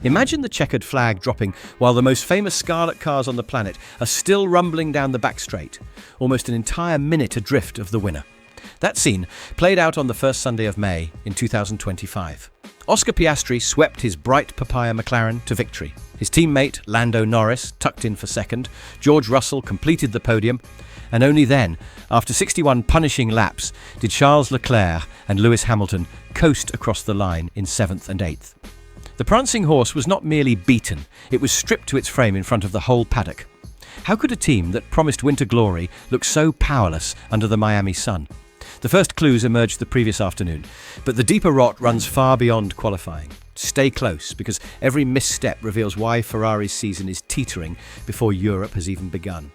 Imagine the checkered flag dropping while the most famous scarlet cars on the planet are still rumbling down the back straight, almost an entire minute adrift of the winner. That scene played out on the first Sunday of May in 2025. Oscar Piastri swept his bright papaya McLaren to victory. His teammate Lando Norris tucked in for second, George Russell completed the podium, and only then, after 61 punishing laps, did Charles Leclerc and Lewis Hamilton coast across the line in 7th and 8th. The prancing horse was not merely beaten, it was stripped to its frame in front of the whole paddock. How could a team that promised winter glory look so powerless under the Miami sun? The first clues emerged the previous afternoon, but the deeper rot runs far beyond qualifying. Stay close, because every misstep reveals why Ferrari's season is teetering before Europe has even begun.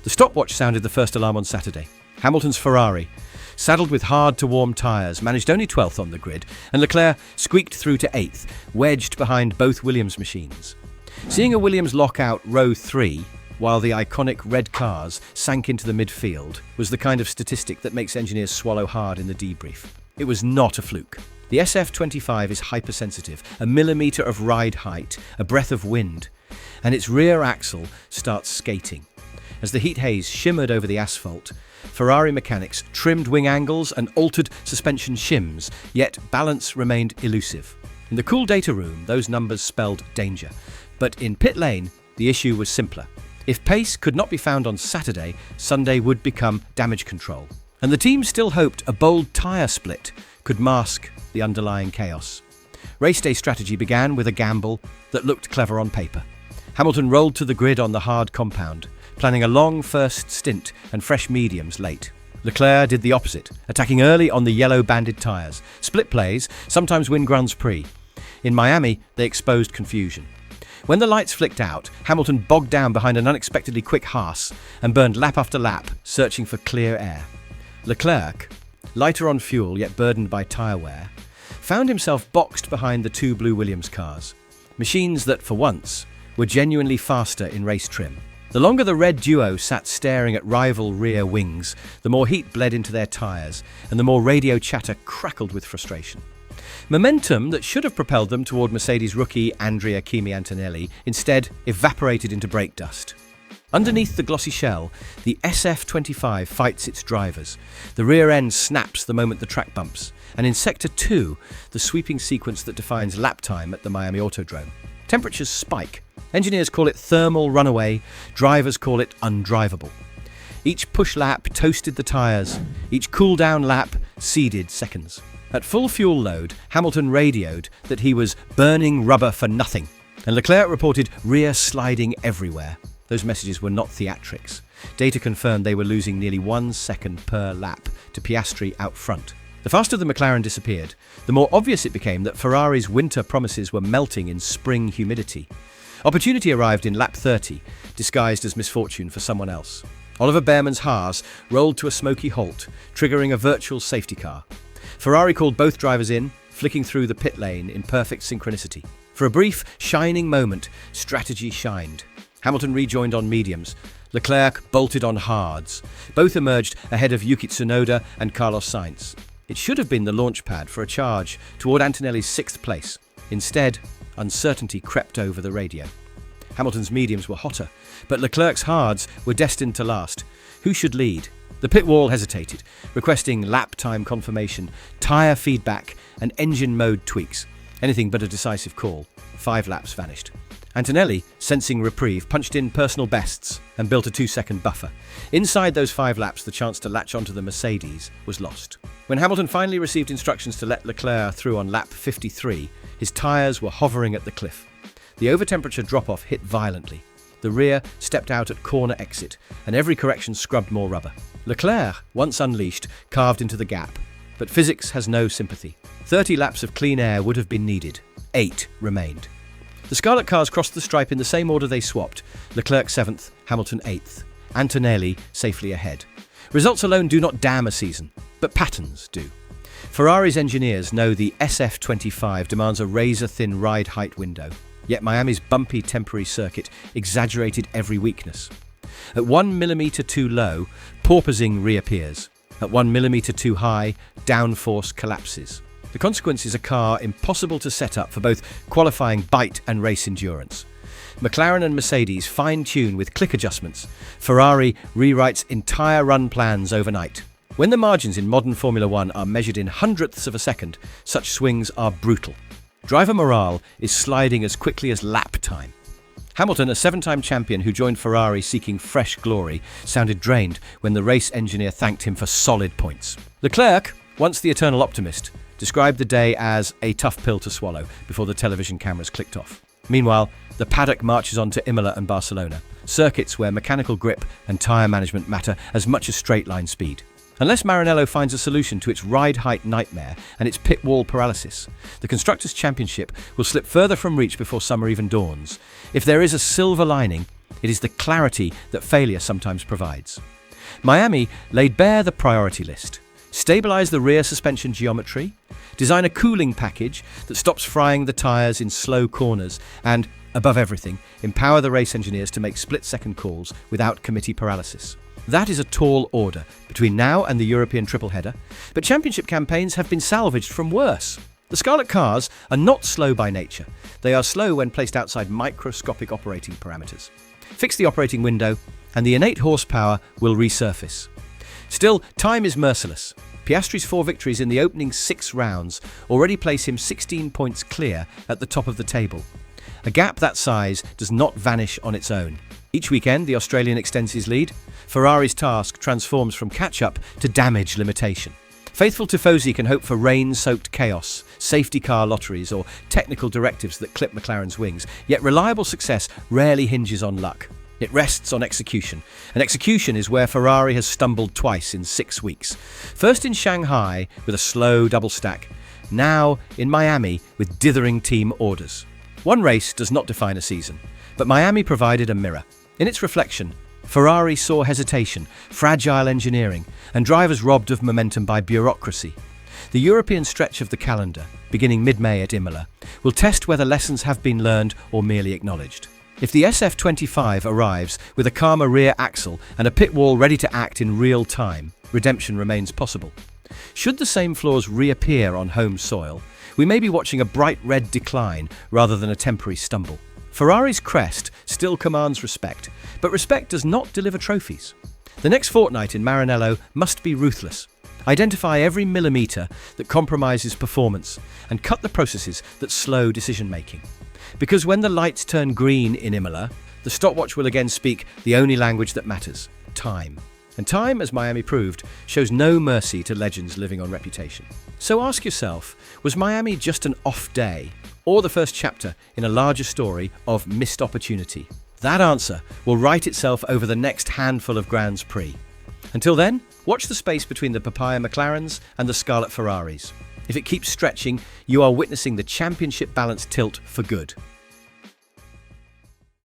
The stopwatch sounded the first alarm on Saturday. Hamilton's Ferrari, saddled with hard-to-warm tyres, managed only 12th on the grid, and Leclerc squeaked through to 8th, wedged behind both Williams machines. Seeing a Williams lock out row 3, while the iconic red cars sank into the midfield, was the kind of statistic that makes engineers swallow hard in the debrief. It was not a fluke. The SF25 is hypersensitive, a millimetre of ride height, a breath of wind, and its rear axle starts skating. As the heat haze shimmered over the asphalt, Ferrari mechanics trimmed wing angles and altered suspension shims, yet balance remained elusive. In the cool data room, those numbers spelled danger. But in pit lane, the issue was simpler. If pace could not be found on Saturday, Sunday would become damage control. And the team still hoped a bold tyre split could mask the underlying chaos. Race day strategy began with a gamble that looked clever on paper. Hamilton rolled to the grid on the hard compound, planning a long first stint and fresh mediums late. Leclerc did the opposite, attacking early on the yellow-banded tyres. Split plays sometimes win Grands Prix. In Miami, they exposed confusion. When the lights flicked out, Hamilton bogged down behind an unexpectedly quick Haas and burned lap after lap, searching for clear air. Leclerc, lighter on fuel yet burdened by tyre wear, found himself boxed behind the two blue Williams cars, machines that, for once, were genuinely faster in race trim. The longer the red duo sat staring at rival rear wings, the more heat bled into their tyres, and the more radio chatter crackled with frustration. Momentum that should have propelled them toward Mercedes rookie Andrea Kimi Antonelli instead evaporated into brake dust. Underneath the glossy shell, the SF25 fights its drivers. The rear end snaps the moment the track bumps, and in Sector 2, the sweeping sequence that defines lap time at the Miami Autodrome. Temperatures spike. Engineers call it thermal runaway, drivers call it undrivable. Each push lap toasted the tyres, each cool down lap seeded seconds. At full fuel load, Hamilton radioed that he was burning rubber for nothing, and Leclerc reported rear sliding everywhere. Those messages were not theatrics. Data confirmed they were losing nearly 1 second per lap to Piastri out front. The faster the McLaren disappeared, the more obvious it became that Ferrari's winter promises were melting in spring humidity. Opportunity arrived in lap 30, disguised as misfortune for someone else. Oliver Behrman's Haas rolled to a smoky halt, triggering a virtual safety car. Ferrari called both drivers in, flicking through the pit lane in perfect synchronicity. For a brief, shining moment, strategy shined. Hamilton rejoined on mediums. Leclerc bolted on hards. Both emerged ahead of Yuki Tsunoda and Carlos Sainz. It should have been the launch pad for a charge toward Antonelli's 6th place. Instead, uncertainty crept over the radio. Hamilton's mediums were hotter, but Leclerc's hards were destined to last. Who should lead? The pit wall hesitated, requesting lap time confirmation, tyre feedback, and engine mode tweaks. Anything but a decisive call. 5 laps vanished. Antonelli, sensing reprieve, punched in personal bests and built a 2-second buffer. Inside those 5 laps, the chance to latch onto the Mercedes was lost. When Hamilton finally received instructions to let Leclerc through on lap 53, his tyres were hovering at the cliff. The over-temperature drop-off hit violently. The rear stepped out at corner exit, and every correction scrubbed more rubber. Leclerc, once unleashed, carved into the gap. But physics has no sympathy. 30 laps of clean air would have been needed. 8 remained. The Scarlet cars crossed the stripe in the same order they swapped. Leclerc 7th, Hamilton 8th. Antonelli safely ahead. Results alone do not damn a season, but patterns do. Ferrari's engineers know the SF25 demands a razor-thin ride height window, yet Miami's bumpy temporary circuit exaggerated every weakness. At 1 millimetre too low, porpoising reappears. At 1 millimetre too high, downforce collapses. The consequence is a car impossible to set up for both qualifying bite and race endurance. McLaren and Mercedes fine-tune with click adjustments. Ferrari rewrites entire run plans overnight. When the margins in modern Formula One are measured in hundredths of a second, such swings are brutal. Driver morale is sliding as quickly as lap time. Hamilton, a seven-time champion who joined Ferrari seeking fresh glory, sounded drained when the race engineer thanked him for solid points. Leclerc, once the eternal optimist, described the day as a tough pill to swallow before the television cameras clicked off. Meanwhile, the paddock marches on to Imola and Barcelona, circuits where mechanical grip and tyre management matter as much as straight-line speed. Unless Maranello finds a solution to its ride height nightmare and its pit wall paralysis, the Constructors' Championship will slip further from reach before summer even dawns. If there is a silver lining, it is the clarity that failure sometimes provides. Miami laid bare the priority list. Stabilise the rear suspension geometry, design a cooling package that stops frying the tyres in slow corners, and, above everything, empower the race engineers to make split-second calls without committee paralysis. That is a tall order between now and the European triple header, but championship campaigns have been salvaged from worse. The Scarlet cars are not slow by nature. They are slow when placed outside microscopic operating parameters. Fix the operating window, and the innate horsepower will resurface. Still, time is merciless. Piastri's 4 victories in the opening 6 rounds already place him 16 points clear at the top of the table. A gap that size does not vanish on its own. Each weekend, the Australian extends his lead. Ferrari's task transforms from catch-up to damage limitation. Faithful tifosi can hope for rain-soaked chaos, safety car lotteries, or technical directives that clip McLaren's wings, yet reliable success rarely hinges on luck. It rests on execution, and execution is where Ferrari has stumbled twice in 6 weeks. First in Shanghai with a slow double stack, now in Miami with dithering team orders. One race does not define a season, but Miami provided a mirror. In its reflection, Ferrari saw hesitation, fragile engineering, and drivers robbed of momentum by bureaucracy. The European stretch of the calendar, beginning mid-May at Imola, will test whether lessons have been learned or merely acknowledged. If the SF25 arrives with a calmer rear axle and a pit wall ready to act in real time, redemption remains possible. Should the same flaws reappear on home soil, we may be watching a bright red decline rather than a temporary stumble. Ferrari's crest still commands respect, but respect does not deliver trophies. The next fortnight in Maranello must be ruthless. Identify every millimetre that compromises performance and cut the processes that slow decision-making. Because when the lights turn green in Imola, the stopwatch will again speak the only language that matters: time. And time, as Miami proved, shows no mercy to legends living on reputation. So ask yourself, was Miami just an off day, or the first chapter in a larger story of missed opportunity? That answer will write itself over the next handful of Grands Prix. Until then, watch the space between the papaya McLarens and the Scarlet Ferraris. If it keeps stretching, you are witnessing the championship balance tilt for good.